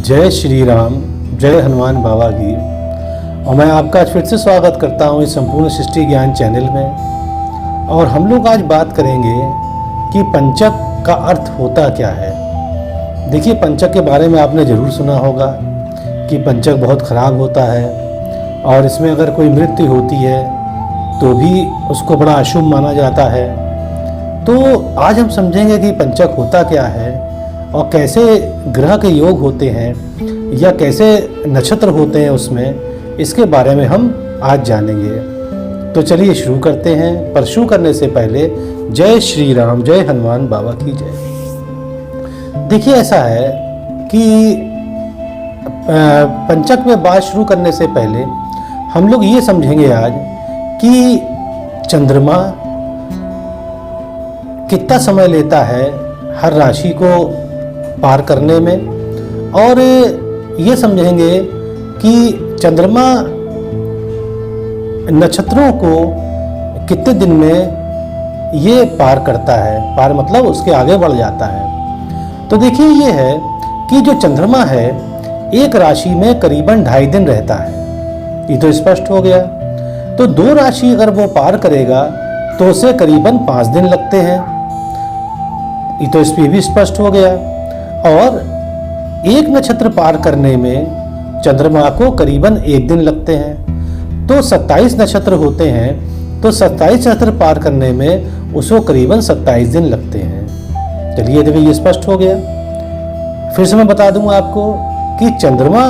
जय श्री राम, जय हनुमान बाबा की। और मैं आपका आज फिर से स्वागत करता हूँ इस संपूर्ण सृष्टि ज्ञान चैनल में। और हम लोग आज बात करेंगे कि पंचक का अर्थ होता क्या है। देखिए, पंचक के बारे में आपने ज़रूर सुना होगा कि पंचक बहुत ख़राब होता है और इसमें अगर कोई मृत्यु होती है तो भी उसको बड़ा अशुभ माना जाता है। तो आज हम समझेंगे कि पंचक होता क्या है और कैसे ग्रह के योग होते हैं या कैसे नक्षत्र होते हैं उसमें, इसके बारे में हम आज जानेंगे। तो चलिए शुरू करते हैं। पर शुरू करने से पहले जय श्री राम, जय हनुमान बाबा की जय। देखिए, ऐसा है कि पंचक में बात शुरू करने से पहले हम लोग ये समझेंगे आज कि चंद्रमा कितना समय लेता है हर राशि को पार करने में, और ये समझेंगे कि चंद्रमा नक्षत्रों को कितने दिन में ये पार करता है। पार मतलब उसके आगे बढ़ जाता है। तो देखिए, ये है कि जो चंद्रमा है एक राशि में करीबन 2.5 दिन रहता है। ये तो स्पष्ट हो गया। तो 2 राशि अगर वो पार करेगा तो उसे करीबन 5 दिन लगते हैं। ये तो इस पे भी स्पष्ट हो गया। और एक नक्षत्र पार करने में चंद्रमा को करीबन 1 दिन लगते हैं। तो 27 नक्षत्र होते हैं, तो 27 नक्षत्र पार करने में उसको करीबन 27 दिन लगते हैं। चलिए, देखिए ये स्पष्ट हो गया। फिर से मैं बता दूंगा आपको कि चंद्रमा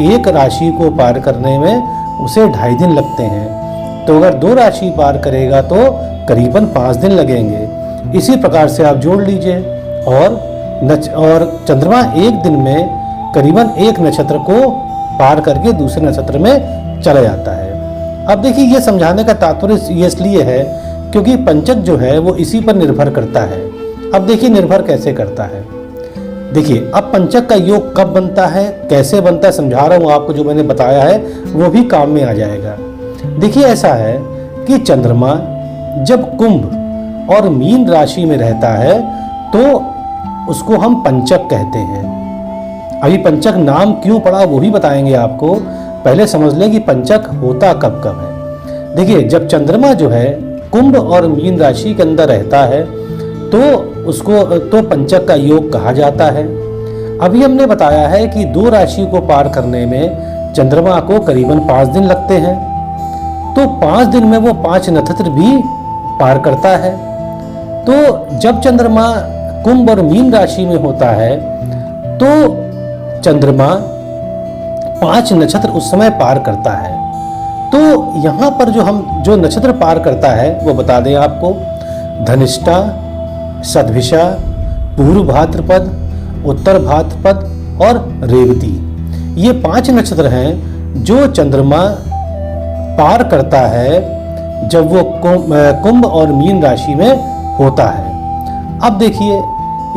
एक राशि को पार करने में उसे 2.5 दिन लगते हैं। तो अगर 2 राशि पार करेगा तो करीबन 5 दिन लगेंगे। इसी प्रकार से आप जोड़ लीजिए और चंद्रमा एक दिन में करीबन एक नक्षत्र को पार करके दूसरे नक्षत्र में चला जाता है। अब देखिए, ये समझाने का तात्पर्य ये इसलिए है क्योंकि पंचक जो है वो इसी पर निर्भर करता है। अब देखिए, निर्भर कैसे करता है। देखिए, अब पंचक का योग कब बनता है, कैसे बनता है, समझा रहा हूँ आपको। जो मैंने बताया है वो भी काम में आ जाएगा। देखिए, ऐसा है कि चंद्रमा जब कुंभ और मीन राशि में रहता है तो उसको हम पंचक कहते हैं। अभी पंचक नाम क्यों पड़ा वो भी बताएंगे आपको। पहले समझ लें कि पंचक होता कब कब है। देखिए, जब चंद्रमा जो है कुंभ और मीन राशि के अंदर रहता है तो उसको तो पंचक का योग कहा जाता है। अभी हमने बताया है कि 2 राशि को पार करने में चंद्रमा को करीबन 5 दिन लगते हैं। तो 5 दिन में वो 5 नक्षत्र भी पार करता है। तो जब चंद्रमा कुंभ और मीन राशि में होता है तो चंद्रमा 5 नक्षत्र उस समय पार करता है। तो यहाँ पर जो नक्षत्र पार करता है वो बता दें आपको। धनिष्ठा, सद्भिषा, पूर्व भाद्रपद, उत्तर भाद्रपद और रेवती, ये 5 नक्षत्र हैं जो चंद्रमा पार करता है जब वो कुंभ और मीन राशि में होता है। अब देखिए,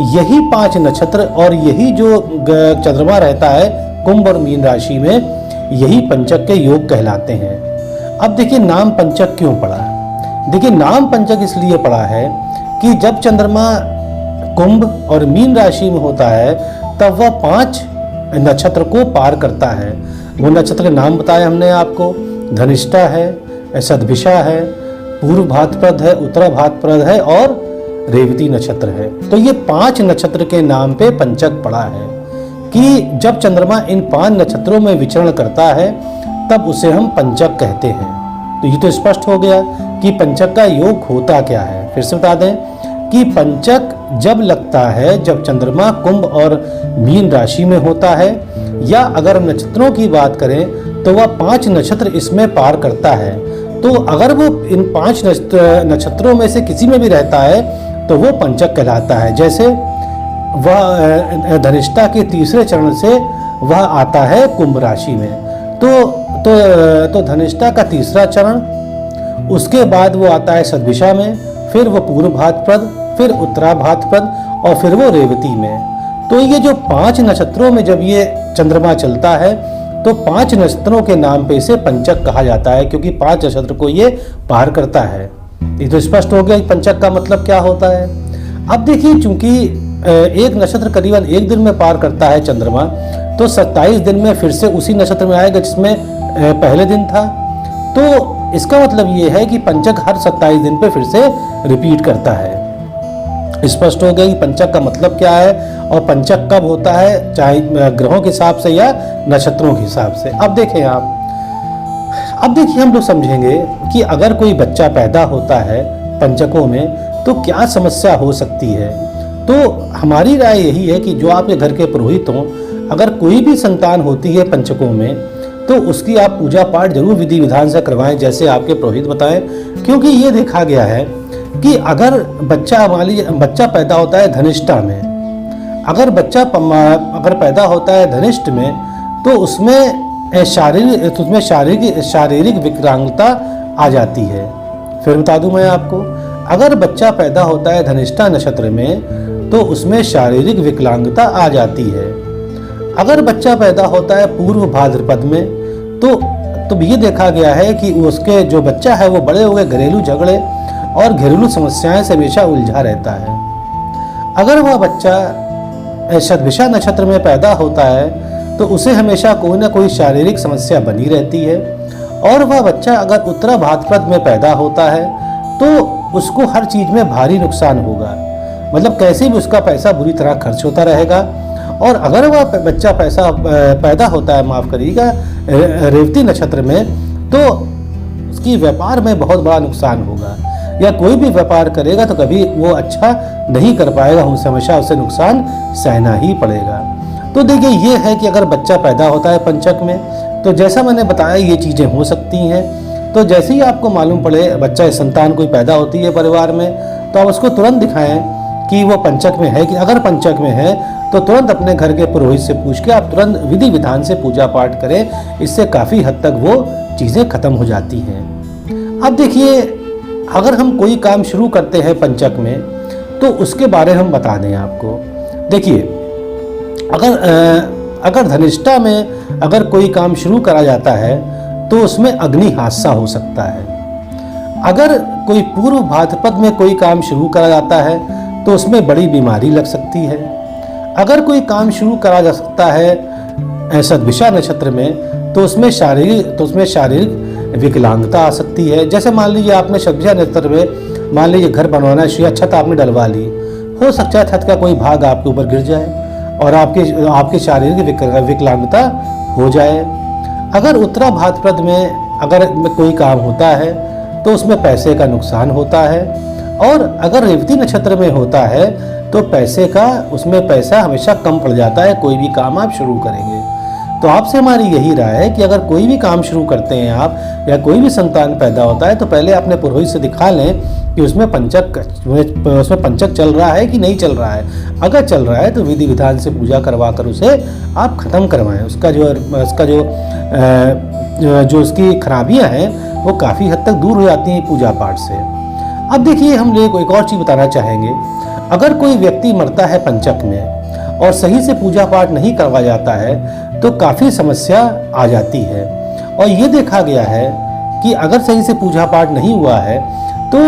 यही 5 नक्षत्र और यही जो चंद्रमा रहता है कुंभ और मीन राशि में, यही पंचक के योग कहलाते हैं। अब देखिए, नाम पंचक क्यों पड़ा। देखिए, नाम पंचक इसलिए पड़ा है कि जब चंद्रमा कुंभ और मीन राशि में होता है तब वह 5 नक्षत्र को पार करता है। वो नक्षत्र के नाम बताए हमने आपको। धनिष्ठा है, सद्भिषा है, पूर्व भाद्रपद है, उत्तर भाद्रपद है और रेवती नक्षत्र है। तो ये 5 नक्षत्र के नाम पे पंचक पड़ा है कि जब चंद्रमा इन 5 नक्षत्रों में विचरण करता है तब उसे हम पंचक कहते हैं। तो ये तो स्पष्ट हो गया कि पंचक का योग होता क्या है। फिर से बता दें कि पंचक जब लगता है जब चंद्रमा कुंभ और मीन राशि में होता है, या अगर नक्षत्रों की बात करें तो वह 5 नक्षत्र इसमें पार करता है। तो अगर वो इन 5 नक्षत्रों में से किसी में भी रहता है तो वो पंचक कहलाता है। जैसे वह धनिष्ठा के तीसरे चरण से वह आता है कुंभ राशि में, तो धनिष्ठा का तीसरा चरण, उसके बाद वो आता है सद्भिषा में, फिर वो पूर्व भाद्रपद, फिर उत्तरा भाद्रपद और फिर वो रेवती में। तो ये जो 5 नक्षत्रों में जब ये चंद्रमा चलता है तो 5 नक्षत्रों के नाम पे इसे पंचक कहा जाता है, क्योंकि 5 नक्षत्र को ये पार करता है। ये तो स्पष्ट हो गया पंचक का मतलब क्या होता है। अब देखिए, चूंकि एक नक्षत्र करीबन 1 दिन में पार करता है चंद्रमा, तो 27 दिन में फिर से उसी नक्षत्र में आएगा जिसमें पहले दिन था। तो इसका मतलब ये है कि पंचक हर 27 दिन पे फिर से रिपीट करता है। स्पष्ट हो गया कि पंचक का मतलब क्या है और पंचक कब होता है, चाहे ग्रहों के हिसाब से या नक्षत्रों के हिसाब से। अब देखिए हम लोग समझेंगे कि अगर कोई बच्चा पैदा होता है पंचकों में तो क्या समस्या हो सकती है। तो हमारी राय यही है कि जो आपके घर के पुरोहित हों, अगर कोई भी संतान होती है पंचकों में तो उसकी आप पूजा पाठ जरूर विधि विधान से करवाएं, जैसे आपके पुरोहित बताएं। क्योंकि ये देखा गया है कि अगर बच्चा पैदा होता है धनिष्ठा में, अगर पैदा होता है धनिष्ठ में तो उसमें शारीरिक विकलांगता आ जाती है। फिर बता दूं मैं आपको, अगर बच्चा पैदा होता है धनिष्ठा नक्षत्र में तो उसमें शारीरिक विकलांगता आ जाती है। अगर बच्चा पैदा होता है पूर्व भाद्रपद में तो ये देखा गया है कि उसके जो बच्चा है वो बड़े हो गए घरेलू झगड़े और घरेलू समस्याएं से हमेशा उलझा रहता है। अगर वह बच्चा शतभिषा नक्षत्र में पैदा होता है तो उसे हमेशा कोई ना कोई शारीरिक समस्या बनी रहती है। और वह बच्चा अगर उत्तरा भाद्रपद में पैदा होता है तो उसको हर चीज में भारी नुकसान होगा, मतलब कैसे भी उसका पैसा बुरी तरह खर्च होता रहेगा। और अगर वह बच्चा पैदा होता है, माफ करिएगा, रेवती नक्षत्र में, तो उसकी व्यापार में बहुत बड़ा नुकसान होगा, या कोई भी व्यापार करेगा तो कभी वो अच्छा नहीं कर पाएगा, हमेशा उसे नुकसान सहना ही पड़ेगा। तो देखिए ये है कि अगर बच्चा पैदा होता है पंचक में तो जैसा मैंने बताया ये चीज़ें हो सकती हैं। तो जैसे ही आपको मालूम पड़े बच्चा संतान कोई पैदा होती है परिवार में तो आप उसको तुरंत दिखाएं कि वो पंचक में है कि अगर पंचक में है तो तुरंत अपने घर के पुरोहित से पूछ के आप तुरंत विधि विधान से पूजा पाठ करें। इससे काफ़ी हद तक वो चीज़ें खत्म हो जाती हैं। अब देखिए अगर हम कोई काम शुरू करते हैं पंचक में तो उसके बारे में हम बता दें आपको। देखिए अगर धनिष्ठा में अगर कोई काम शुरू करा जाता है तो उसमें अग्नि हादसा हो सकता है। अगर कोई पूर्व भाद्रपद में कोई काम शुरू करा जाता है तो उसमें बड़ी बीमारी लग सकती है। अगर कोई काम शुरू करा जा सकता है शतभिषा नक्षत्र में तो उसमें शारीरिक विकलांगता आ सकती है। जैसे मान लीजिए आपने शतभिषा नक्षत्र में मान लीजिए घर बनवाना है, छत आपने डलवा ली, हो सकता है छत का कोई भाग आपके ऊपर गिर जाए और आपके शारीरिक विकलांगता हो जाए। अगर उत्तरा भाद्रपद में अगर कोई काम होता है तो उसमें पैसे का नुकसान होता है। और अगर रेवती नक्षत्र में होता है तो उसमें पैसा हमेशा कम पड़ जाता है कोई भी काम आप शुरू करेंगे। तो आपसे हमारी यही राय है कि अगर कोई भी काम शुरू करते हैं आप या कोई भी संतान पैदा होता है तो पहले अपने पुरोहित से दिखा लें कि उसमें पंचक चल रहा है कि नहीं चल रहा है। अगर चल रहा है तो विधि विधान से पूजा करवा कर उसे आप ख़त्म करवाएं। जो उसकी खराबियां हैं वो काफ़ी हद तक दूर हो जाती हैं पूजा पाठ से। अब देखिए हम लोग एक और चीज़ बताना चाहेंगे। अगर कोई व्यक्ति मरता है पंचक में और सही से पूजा पाठ नहीं करवा जाता है तो काफ़ी समस्या आ जाती है। और ये देखा गया है कि अगर सही से पूजा पाठ नहीं हुआ है तो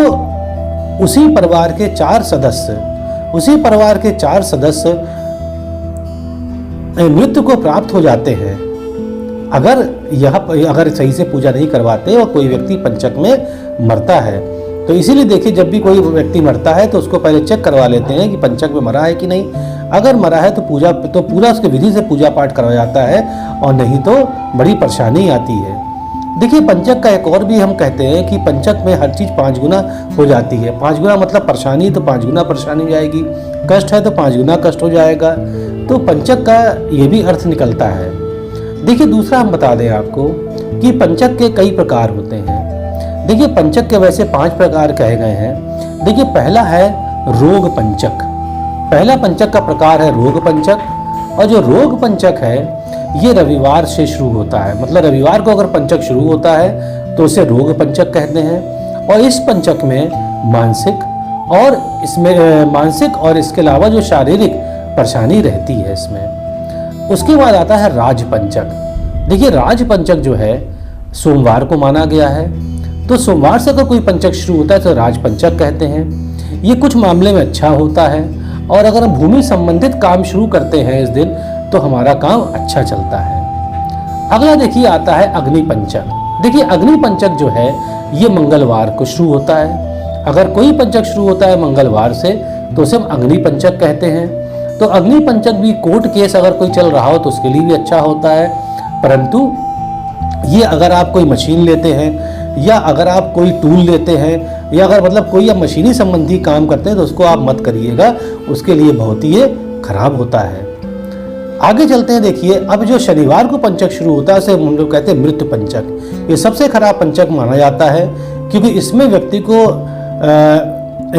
उसी परिवार के चार सदस्य मृत्यु को प्राप्त हो जाते हैं अगर सही से पूजा नहीं करवाते और कोई व्यक्ति पंचक में मरता है। तो इसीलिए देखिए जब भी कोई व्यक्ति मरता है तो उसको पहले चेक करवा लेते हैं कि पंचक में मरा है कि नहीं। अगर मरा है तो पूरा उसके विधि से पूजा पाठ करवाया जाता है और नहीं तो बड़ी परेशानी आती है। देखिए पंचक का एक और भी हम कहते हैं कि पंचक में हर चीज़ 5 गुना हो जाती है। 5 गुना मतलब परेशानी तो 5 गुना परेशानी हो जाएगी, कष्ट है तो 5 गुना कष्ट हो जाएगा। तो पंचक का ये भी अर्थ निकलता है। देखिए दूसरा हम बता दें आपको कि पंचक के कई प्रकार होते हैं। देखिए पंचक के वैसे 5 प्रकार कहे गए हैं। देखिए पहला है रोग पंचक। पहला पंचक का प्रकार है रोग पंचक। और जो रोग पंचक है ये रविवार से शुरू होता है, मतलब रविवार को अगर पंचक शुरू होता है तो उसे रोग पंचक कहते हैं। और इस पंचक में मानसिक और इसके अलावा जो शारीरिक परेशानी रहती है इसमें। उसके बाद आता है राज पंचक। देखिए राज पंचक जो है सोमवार को माना गया है, तो सोमवार से अगर कोई पंचक शुरू होता है तो राज पंचक कहते हैं। ये कुछ मामले में अच्छा होता है। और अगर हम भूमि संबंधित काम शुरू करते हैं इस दिन तो हमारा काम अच्छा चलता है। अगला देखिए आता है अग्नि पंचक। देखिए अग्नि पंचक जो है ये मंगलवार को शुरू होता है। अगर कोई पंचक शुरू होता है मंगलवार से तो उसे हम अग्नि पंचक कहते हैं। तो अग्नि पंचक भी कोर्ट केस अगर कोई चल रहा हो तो उसके लिए भी अच्छा होता है। परंतु ये अगर आप कोई मशीन लेते हैं या अगर आप कोई टूल लेते हैं या अगर मतलब कोई आप मशीनी संबंधी काम करते हैं तो उसको आप मत करिएगा, उसके लिए बहुत ही ये खराब होता है। आगे चलते हैं। देखिए अब जो शनिवार को पंचक शुरू होता है उसे हम लोग कहते हैं मृत्यु पंचक। ये सबसे खराब पंचक माना जाता है क्योंकि इसमें व्यक्ति को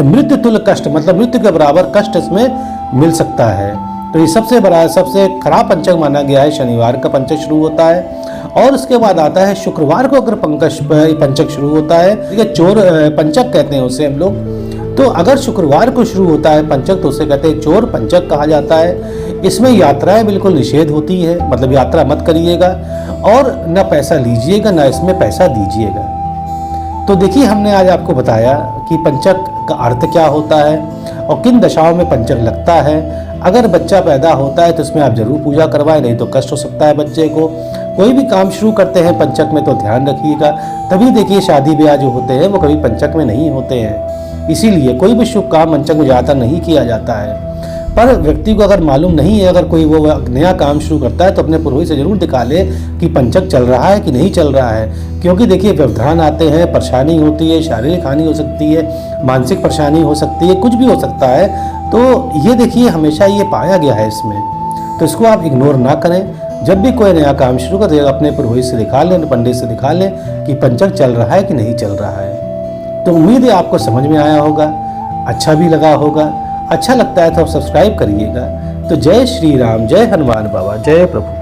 मृत्यु तुल्य कष्ट मतलब मृत्यु के बराबर कष्ट इसमें मिल सकता है। तो ये सबसे खराब पंचक माना गया है। शनिवार का पंचक शुरू होता है और उसके बाद आता है शुक्रवार को अगर पंचक शुरू होता है, ठीक है, चोर पंचक कहते हैं उसे हम लोग। तो अगर शुक्रवार को शुरू होता है पंचक तो उसे कहते हैं चोर पंचक कहा जाता है। इसमें यात्राएं बिल्कुल निषेध होती है, मतलब यात्रा मत करिएगा और न पैसा लीजिएगा न इसमें पैसा दीजिएगा। तो देखिए हमने आज आपको बताया कि पंचक का अर्थ क्या होता है और किन दशाओं में पंचक लगता है। अगर बच्चा पैदा होता है तो इसमें आप जरूर पूजा करवाएं, नहीं तो कष्ट हो सकता है बच्चे को। कोई भी काम शुरू करते हैं पंचक में तो ध्यान रखिएगा। तभी देखिए शादी ब्याह जो होते हैं वो कभी पंचक में नहीं होते हैं। इसीलिए कोई भी शुभ काम पंचक में ज़्यादातर नहीं किया जाता है। पर व्यक्ति को अगर मालूम नहीं है, अगर कोई वो नया काम शुरू करता है तो अपने पुरोहित से जरूर दिखा ले कि पंचक चल रहा है कि नहीं चल रहा है। क्योंकि देखिए व्यवधान आते हैं, परेशानी होती है, शारीरिक हानि हो सकती है, मानसिक परेशानी हो सकती है, कुछ भी हो सकता है। तो ये देखिए हमेशा ये पाया गया है इसमें, तो इसको आप इग्नोर ना करें। जब भी कोई नया काम शुरू करें अपने पुरोहित से दिखा लें, पंडित से दिखा लें कि पंचक चल रहा है कि नहीं चल रहा है। तो उम्मीद है आपको समझ में आया होगा, अच्छा भी लगा होगा। अच्छा लगता है तो आप सब्सक्राइब करिएगा। तो जय श्री राम, जय हनुमान बाबा, जय प्रभु।